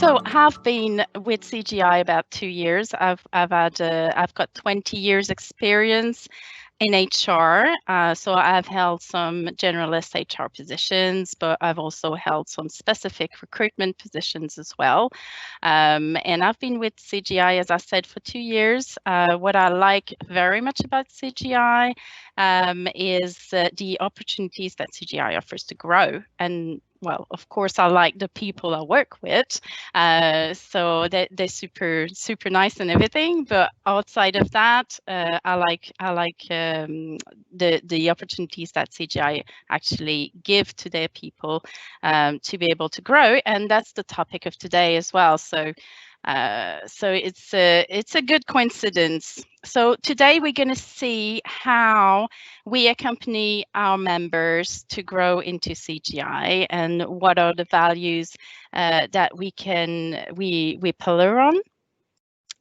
So I've been with CGI about 2 years. I've got 20 years experience in HR. So I've held some generalist HR positions, but I've also held some specific recruitment positions as well. And I've been with CGI, as I said, for 2 years. What I like very much about CGI is the opportunities that CGI offers to grow. And well, of course, I like the people I work with. So they're super nice and everything. But outside of that, I like the opportunities that CGI actually give to their people to be able to grow, and that's the topic of today as well. So it's a good coincidence. So today we're going to see how we accompany our members to grow into CGI and what are the values that we pillar on,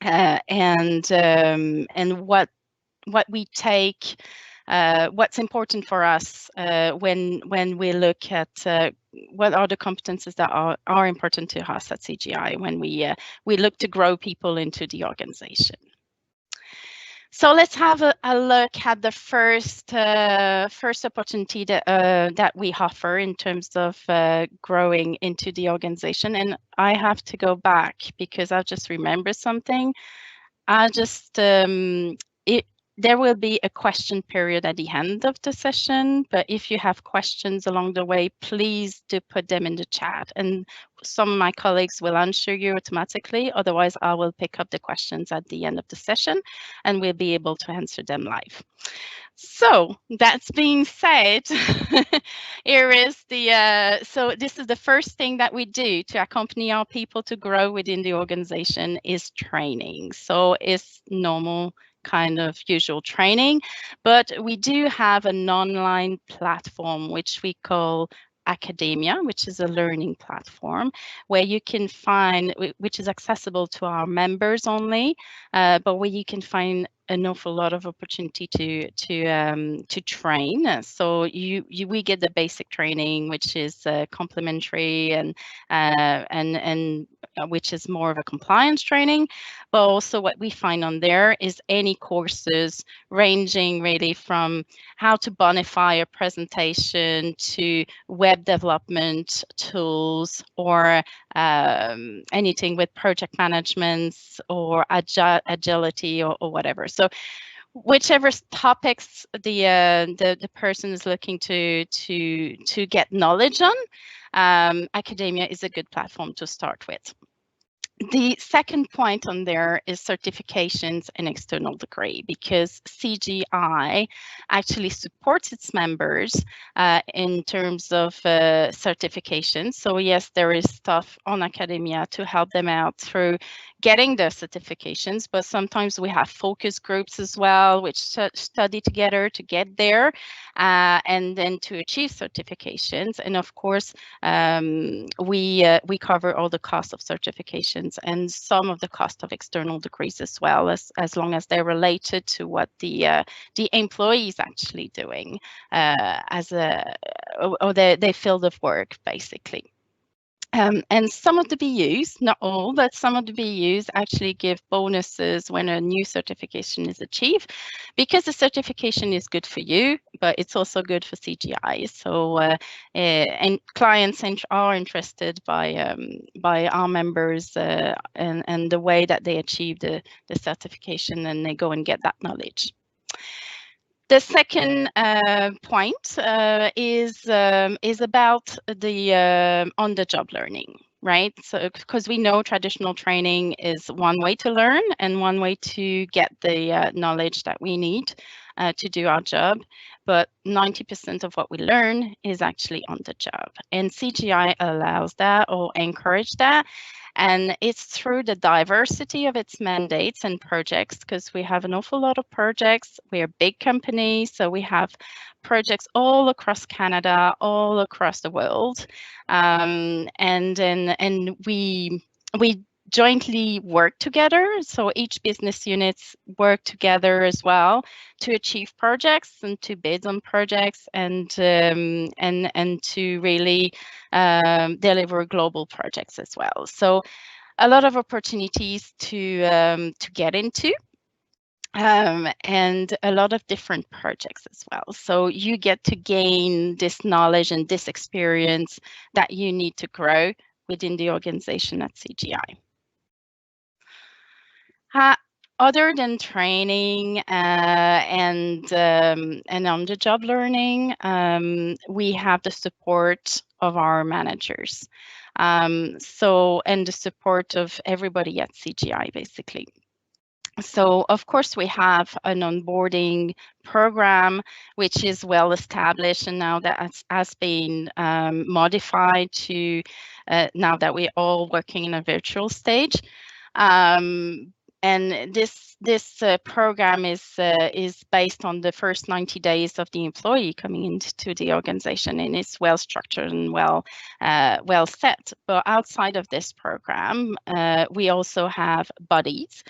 and what we take, what's important for us when we look at what are the competences that are important to us at CGI when we look to grow people into the organization. So let's have a look at the first opportunity that we offer in terms of growing into the organization. And I have to go back because I've just remembered something. There will be a question period at the end of the session, but if you have questions along the way, please do put them in the chat, and some of my colleagues will answer you automatically. Otherwise, I will pick up the questions at the end of the session and we'll be able to answer them live. So that's being said, here is so this is the first thing that we do to accompany our people to grow within the organization is training. So it's normal kind of usual training, but we do have an online platform which we call Academia, which is a learning platform where you can find, which is accessible to our members only, but where you can find an awful lot of opportunity to train. So we get the basic training, which is complementary and which is more of a compliance training. But also what we find on there is any courses ranging really from how to bonify a presentation to web development tools, or anything with project management or agility or whatever. So whichever topics the person is looking to get knowledge on, Academia is a good platform to start with. The second point on there is certifications and external degree, because CGI actually supports its members in terms of certifications. So yes, there is stuff on Academia to help them out through getting their certifications, but sometimes we have focus groups as well, which study together to get there and then to achieve certifications. And of course, we cover all the costs of certifications and some of the cost of external degrees as well, as long as they're related to what the employee is actually doing or their field of work, basically. And some of the BUs, not all, but some of the BUs actually give bonuses when a new certification is achieved, because the certification is good for you, but it's also good for CGI. So and clients are interested by our members and the way that they achieve the certification, and they go and get that knowledge. The second point is about the on-the-job learning, right? So because we know traditional training is one way to learn and one way to get the knowledge that we need to do our job, but 90% of what we learn is actually on the job, and CGI allows that or encourage that. And it's through the diversity of its mandates and projects, because we have an awful lot of projects. We're a big company, so we have projects all across Canada, all across the world, and we jointly work together. So each business units work together as well to achieve projects and to bid on projects and to really deliver global projects as well. So a lot of opportunities to get into. And a lot of different projects as well. So you get to gain this knowledge and this experience that you need to grow within the organization at CGI. Other than training and on-the-job learning, we have the support of our managers. And the support of everybody at CGI, basically. So of course we have an onboarding program which is well established, and now that has been modified to now that we're all working in a virtual stage. And this program is based on the first 90 days of the employee coming into the organization, and it's well structured and well set. But outside of this program, we also have buddies,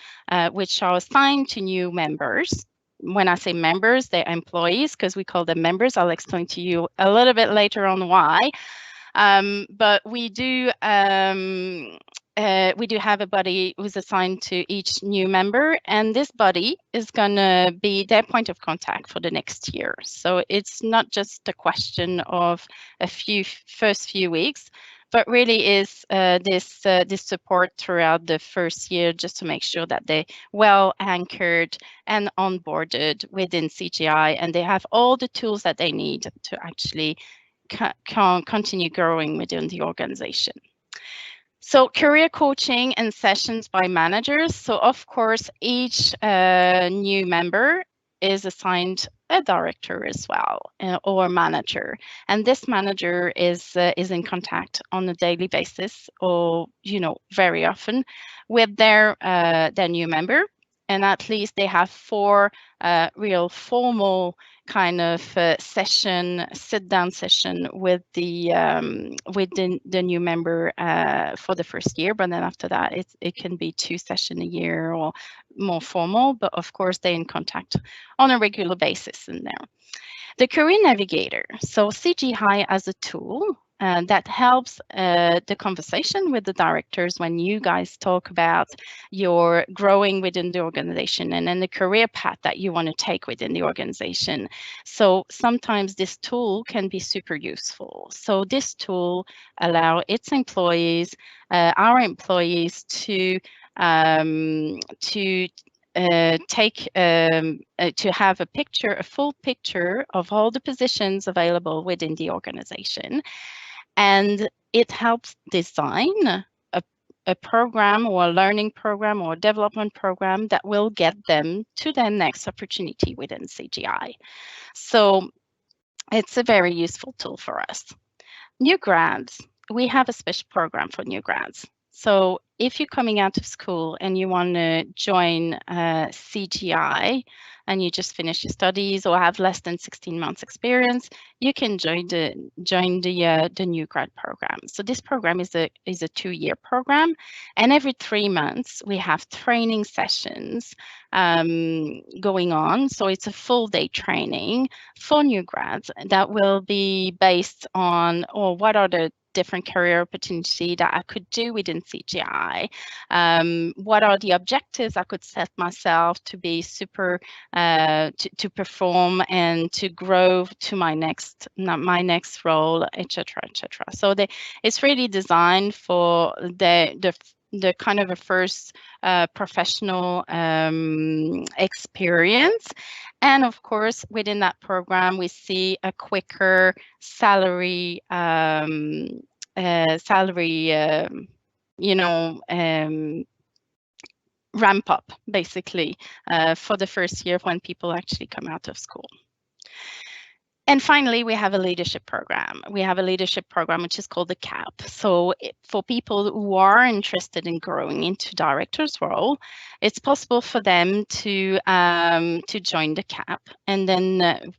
which are assigned to new members. When I say members, they're employees because we call them members. I'll explain to you a little bit later on why. But we do have a buddy who's assigned to each new member, and this buddy is going to be their point of contact for the next year. So it's not just a question of first few weeks, but really is this support throughout the first year, just to make sure that they're well anchored and onboarded within CGI, and they have all the tools that they need to actually can continue growing within the organization. So career coaching and sessions by managers. So of course, each new member is assigned a director as well, or manager, and this manager is in contact on a daily basis, or very often, with their new member, and at least they have 4 real formal kind of sit-down session with the new member for the first year. But then after that, it can be 2 sessions a year or more formal. But of course, they're in contact on a regular basis in there. The Career Navigator. So CGI as a tool that helps the conversation with the directors when you guys talk about your growing within the organization and then the career path that you want to take within the organization. So sometimes this tool can be super useful. So this tool allows its employees, our employees, to have a full picture of all the positions available within the organization. And it helps design a program or a learning program or a development program that will get them to their next opportunity within CGI. So it's a very useful tool for us. New grads, we have a special program for new grads. So if you're coming out of school and you want to join CGI and you just finished your studies or have less than 16 months experience, you can join the new grad program. So this program is a 2-year program, and every 3 months we have training sessions going on. So it's a full day training for new grads that will be based on, what are the different career opportunity that I could do within CGI? What are the objectives I could set myself to be super to perform and to grow to my next role, etc., etc. So it's really designed for the kind of a first professional experience. And of course, within that program, we see a quicker salary ramp up, basically, for the first year when people actually come out of school. And finally, we have a leadership program. We have a leadership program which is called the CAP. So for people who are interested in growing into director's role, it's possible for them to join the CAP, and then the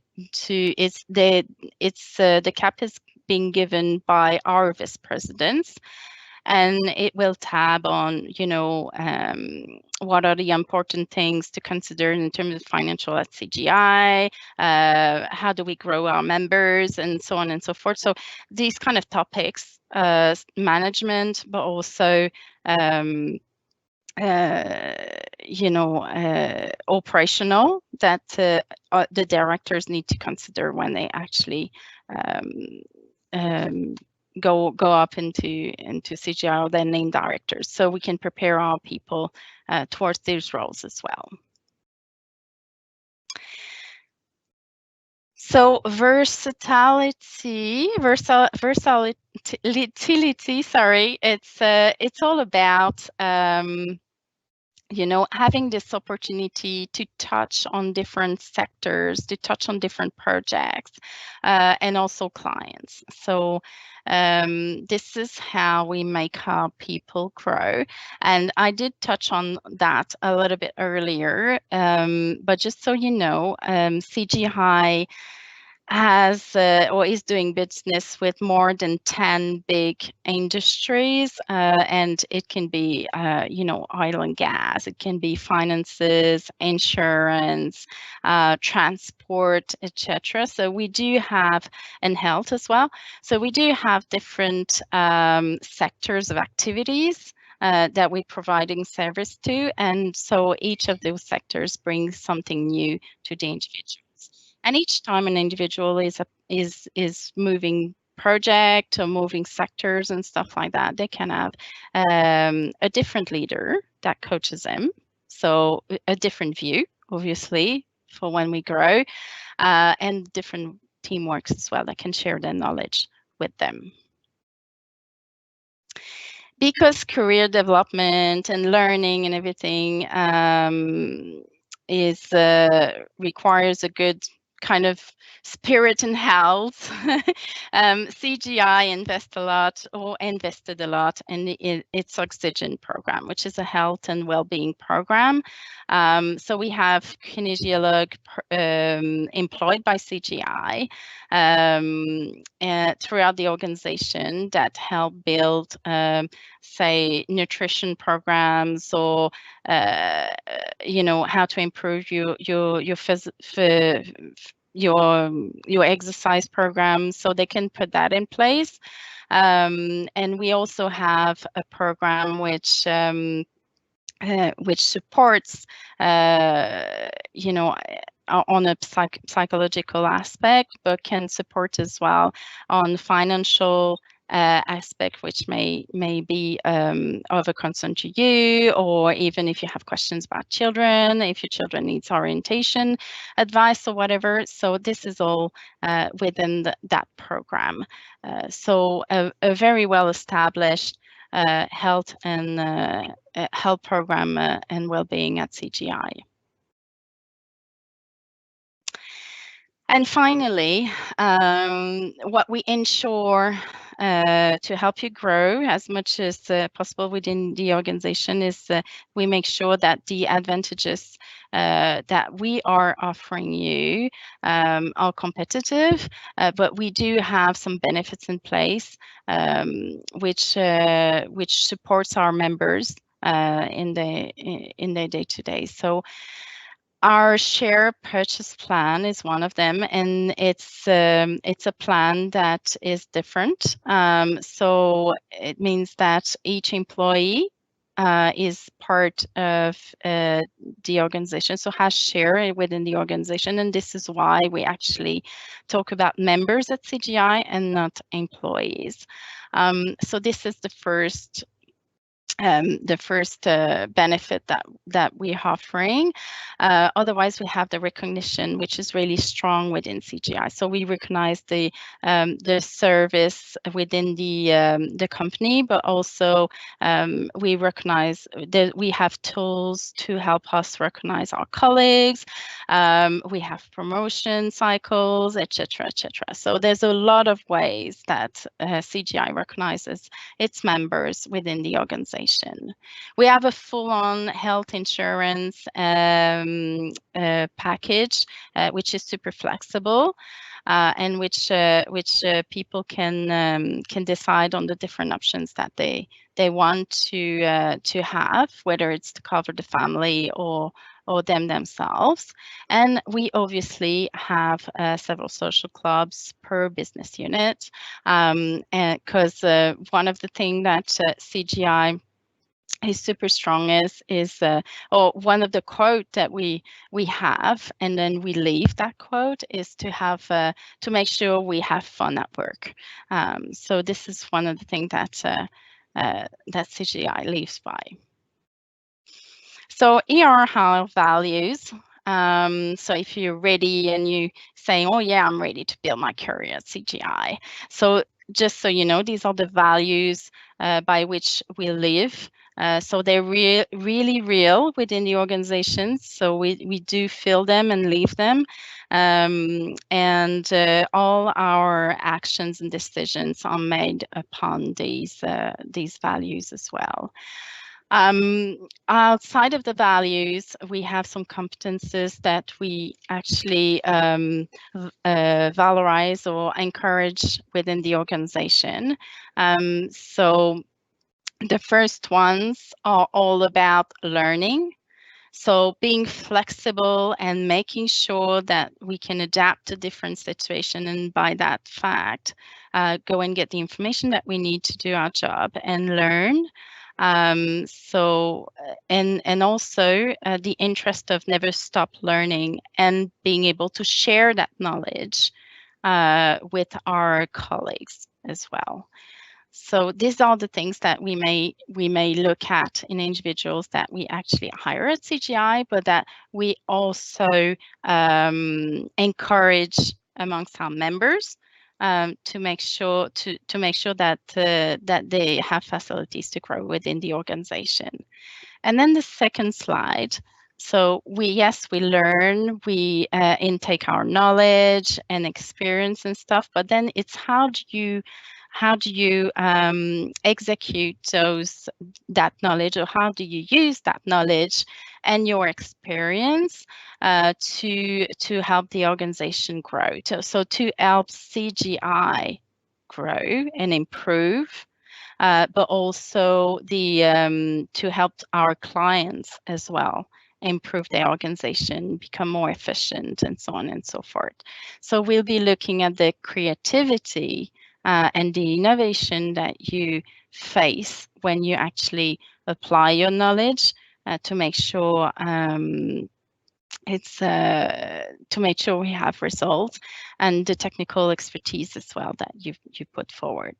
CAP is being given by our vice presidents. and it will tab on, what are the important things to consider in terms of financial at CGI, how do we grow our members, and so on and so forth. So these kind of topics, management, but also operational, that the directors need to consider when they actually go up into CGI, or their named directors, so we can prepare our people towards these roles as well. So versatility, sorry, it's all about having this opportunity to touch on different sectors, to touch on different projects, and also clients. So this is how we make our people grow. And I did touch on that a little bit earlier, but just so you know, CGI has or is doing business with more than 10 big industries, and it can be oil and gas, it can be finances, insurance, transport, etc. So we do have, and health as well, so we do have different sectors of activities that we're providing service to, and so each of those sectors brings something new to the individuals. And each time an individual is moving project or moving sectors and stuff like that, they can have a different leader that coaches them. So a different view, obviously, for when we grow, and different teamworks as well that can share their knowledge with them. Because career development and learning and everything requires a good kind of spirit and health. CGI invested a lot in its Oxygen program, which is a health and well-being program. So we have kinesiologue employed by CGI throughout the organization that help build, say, nutrition programs, or how to improve your exercise programs, so they can put that in place. And we also have a program which supports, on a psychological aspect, but can support as well on financial aspect, which may be of a concern to you, or even if you have questions about children, if your children needs orientation advice or whatever. So this is all within that program. So a very well established health and health program and well-being at CGI. And finally, what we ensure to help you grow as much as possible within the organization is we make sure that the advantages that we are offering you are competitive, but we do have some benefits in place which supports our members in their day-to-day. So our share purchase plan is one of them, and it's a plan that is different. So it means that each employee is part of the organization, so has share within the organization, and this is why we actually talk about members at CGI and not employees. So this is the first benefit that we're offering. Otherwise, we have the recognition, which is really strong within CGI. So we recognize the service within the company, but also we recognize that we have tools to help us recognize our colleagues. We have promotion cycles, etc., etc. So there's a lot of ways that CGI recognizes its members within the organization. We have a full-on health insurance package, which is super flexible. and which people can decide on the different options that they want to have, whether it's to cover the family or them themselves. And we obviously have several social clubs per business unit, and because one of the things that CGI is super strong is or one of the quote that we have, and then we leave that quote, is to have to make sure we have fun at work. So this is one of the things that that CGI lives by. So here are our values. So if you're ready and you saying, oh yeah, I'm ready to build my career at CGI. So just so you know, these are the values by which we live. So they're really real within the organization. So we do feel them and live them. And all our actions and decisions are made upon these values as well. Outside of the values, we have some competences that we actually valorize or encourage within the organization. So the first ones are all about learning. So being flexible and making sure that we can adapt to different situations, and by that fact, go and get the information that we need to do our job and learn. And also the interest of never stop learning and being able to share that knowledge with our colleagues as well. So these are the things that we may look at in individuals that we actually hire at CGI, but that we also encourage amongst our members to make sure that that they have facilities to grow within the organization. And then the second slide. So we learn, we intake our knowledge and experience and stuff, but then it's how do you execute that knowledge, or how do you use that knowledge and your experience to help the organization grow, so to help CGI grow and improve, but also to help our clients as well improve their organization, become more efficient, and so on and so forth. So we'll be looking at the creativity and the innovation that you face when you actually apply your knowledge to make sure to make sure we have results, and the technical expertise as well that you put forward.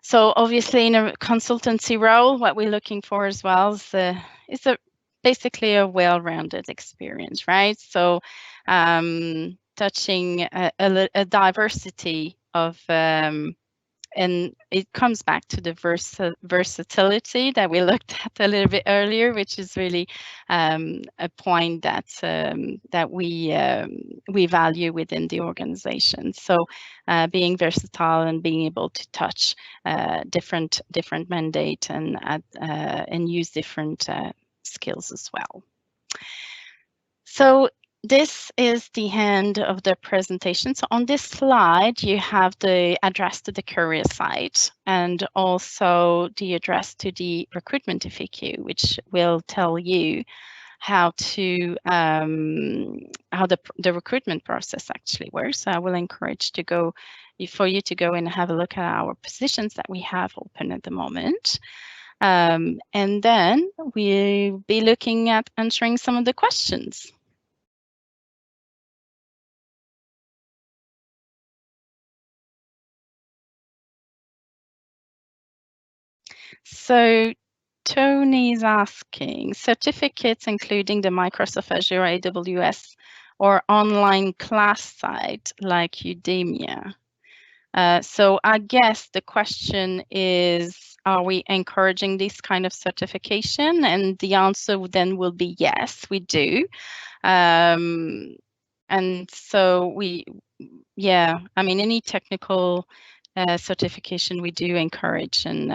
So obviously in a consultancy role, what we're looking for as well is basically a well-rounded experience, right? So touching a diversity of and it comes back to the versatility that we looked at a little bit earlier, which is really a point that that we value within the organization. So being versatile and being able to touch different mandate and use different skills as well. So this is the end of the presentation. So on this slide, you have the address to the career site and also the address to the recruitment FAQ, which will tell you how to how the recruitment process actually works. So I will encourage for you to go and have a look at our positions that we have open at the moment. And then we'll be looking at answering some of the questions. So Tony's asking, certificates including the Microsoft Azure, AWS, or online class site like Udemy? So I guess the question is, are we encouraging this kind of certification? And the answer then will be yes, we do. And so yeah, I mean, any technical certification we do encourage and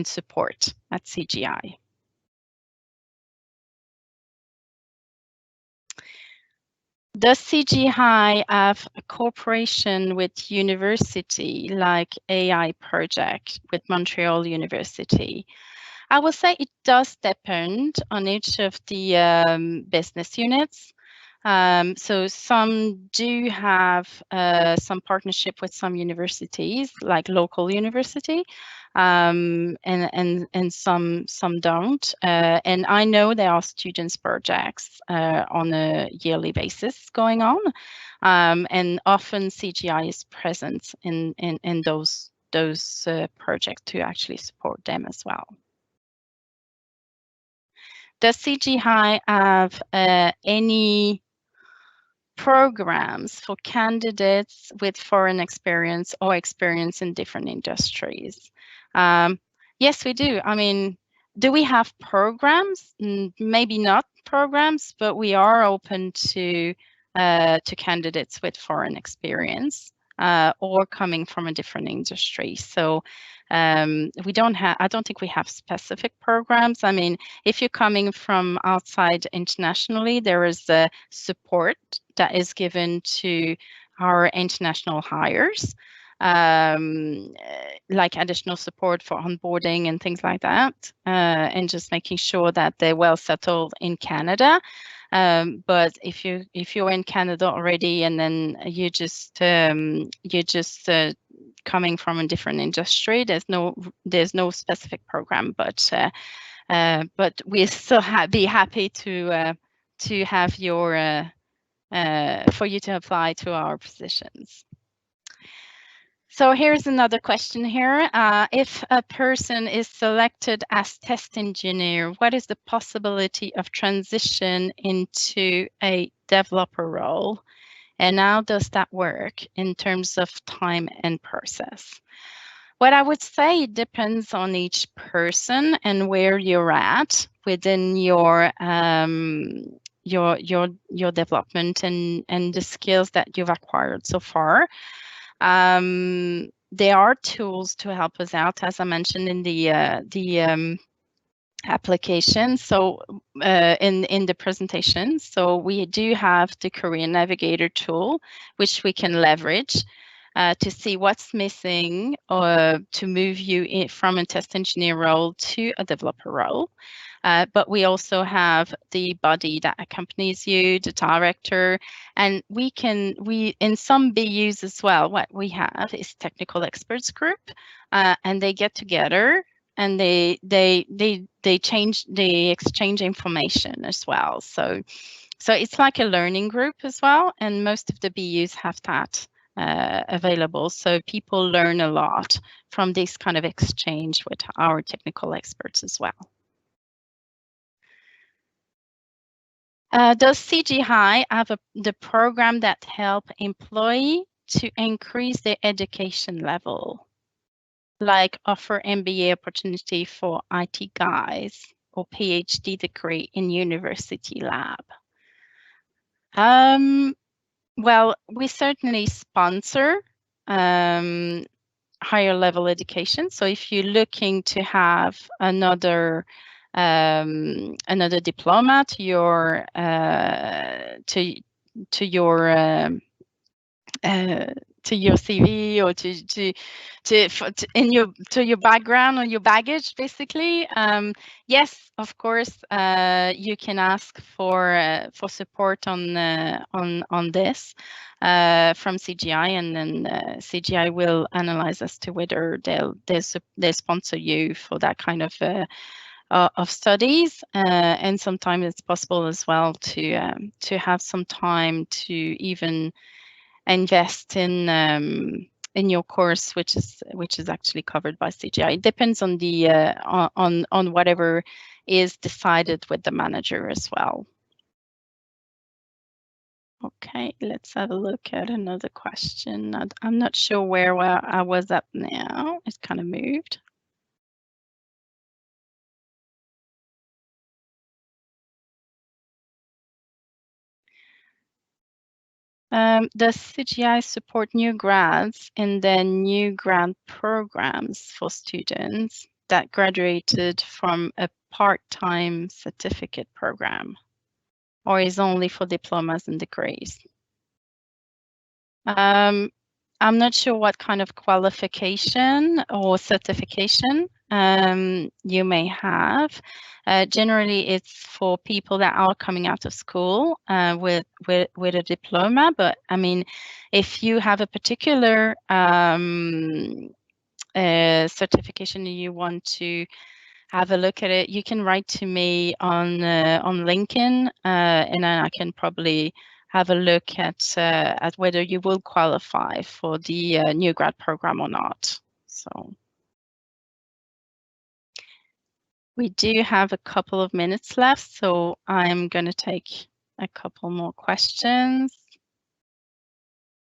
support at CGI. Does CGI have a cooperation with university like AI project with Montreal University? I will say it does depend on each of the business units. So some do have some partnership with some universities, like local university, and some don't. And I know there are students projects on a yearly basis going on, and often CGI is present in those projects to actually support them as well. Does CGI have any programs for candidates with foreign experience or experience in different industries? Yes, we do. I mean, do we have programs? Maybe not programs, but we are open to candidates with foreign experience or coming from a different industry. So we don't have. I don't think we have specific programs. I mean, if you're coming from outside internationally, there is a support that is given to our international hires, like additional support for onboarding and things like that, and just making sure that they're well settled in Canada. But if you're in Canada already and then you're just coming from a different industry, there's no specific program, but we still be happy to have your for you to apply to our positions. So here's another question here. If a person is selected as test engineer, what is the possibility of transition into a developer role? And how does that work in terms of time and process? What I would say, it depends on each person and where you're at within your development and the skills that you've acquired so far. There are tools to help us out, as I mentioned in the application. So in the presentation, so we do have the Career Navigator tool, which we can leverage to see what's missing or to move you from a test engineer role to a developer role. But we also have the body that accompanies you, the director, and we in some BUs as well, what we have is technical experts group, and they get together and they exchange information as well. So it's like a learning group as well, and most of the BUs have that available. So people learn a lot from this kind of exchange with our technical experts as well. Does CGI have the program that help employee to increase their education level, like offer MBA opportunity for IT guys or PhD degree in university lab? Well, we certainly sponsor higher level education. So if you're looking to have another diploma to your CV or to your background or your baggage, basically. Yes, of course, you can ask for support on this from CGI, and then CGI will analyze as to whether they'll sponsor you for that kind of studies, and sometimes it's possible as well to have some time to even invest in your course, which is actually covered by CGI. It depends on the on whatever is decided with the manager as well. Okay, let's have a look at another question. I'm not sure where I was at now. It's kind of moved. Does CGI support new grads in their new grant programs for students that graduated from a part-time certificate program? or is only for diplomas and degrees? I'm not sure what kind of qualification or certification you may have. Generally, it's for people that are coming out of school with a diploma. But I mean, if you have a particular certification you want to have a look at it, you can write to me on LinkedIn, and then I can probably have a look at whether you will qualify for the new grad program or not. So we do have a couple of minutes left, so I'm going to take a couple more questions.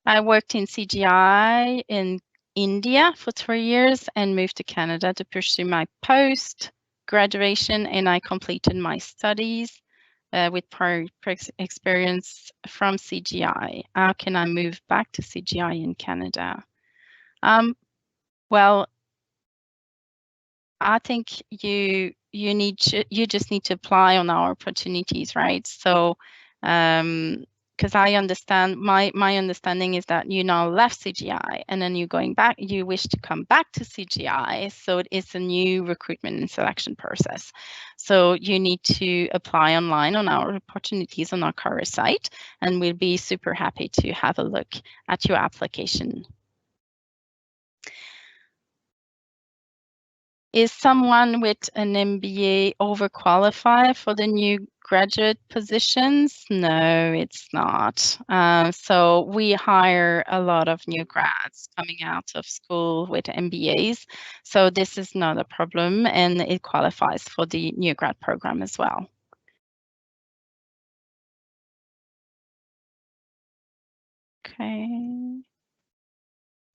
I worked in CGI in India for 3 years and moved to Canada to pursue my post-graduation, and I completed my studies with prior experience from CGI. How can I move back to CGI in Canada? Well, I think you just need to apply on our opportunities, right? So because I understand my understanding is that you now left CGI and then you're going back, you wish to come back to CGI. So it's a new recruitment and selection process. So you need to apply online on our opportunities on our career site, and we'll be super happy to have a look at your application. Is someone with an MBA overqualified for the new graduate positions? No, it's not. So we hire a lot of new grads coming out of school with MBAs. So this is not a problem, and it qualifies for the new grad program as well. Okay.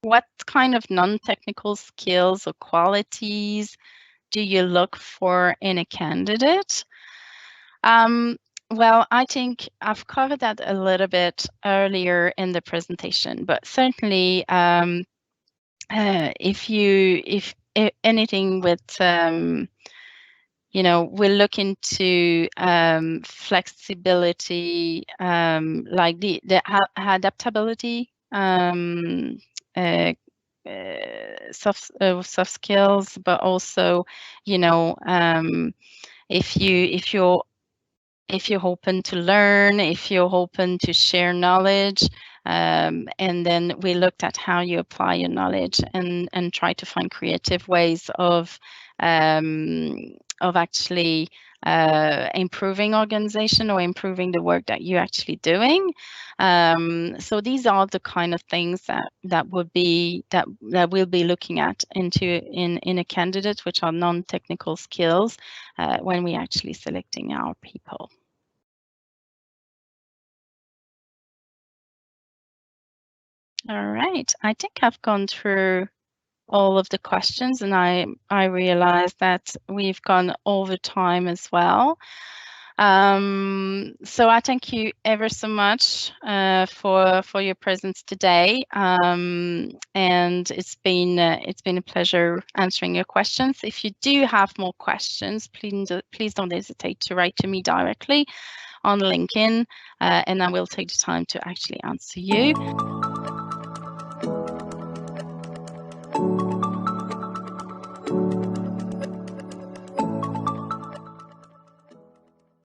What kind of non-technical skills or qualities do you look for in a candidate? Well, I think I've covered that a little bit earlier in the presentation, but certainly if anything with we're looking to flexibility, like the adaptability, soft skills, but also if you're open to learn, if you're open to share knowledge, and then we looked at how you apply your knowledge and try to find creative ways of actually improving organization or improving the work that you're actually doing. So these are the kind of things that we'll be looking at in a candidate, which are non-technical skills when we're actually selecting our people. All right, I think I've gone through all of the questions, and I realized that we've gone over time as well. So I thank you ever so much for your presence today, and it's been a pleasure answering your questions. If you do have more questions, please don't hesitate to write to me directly on LinkedIn, and I will take the time to actually answer you.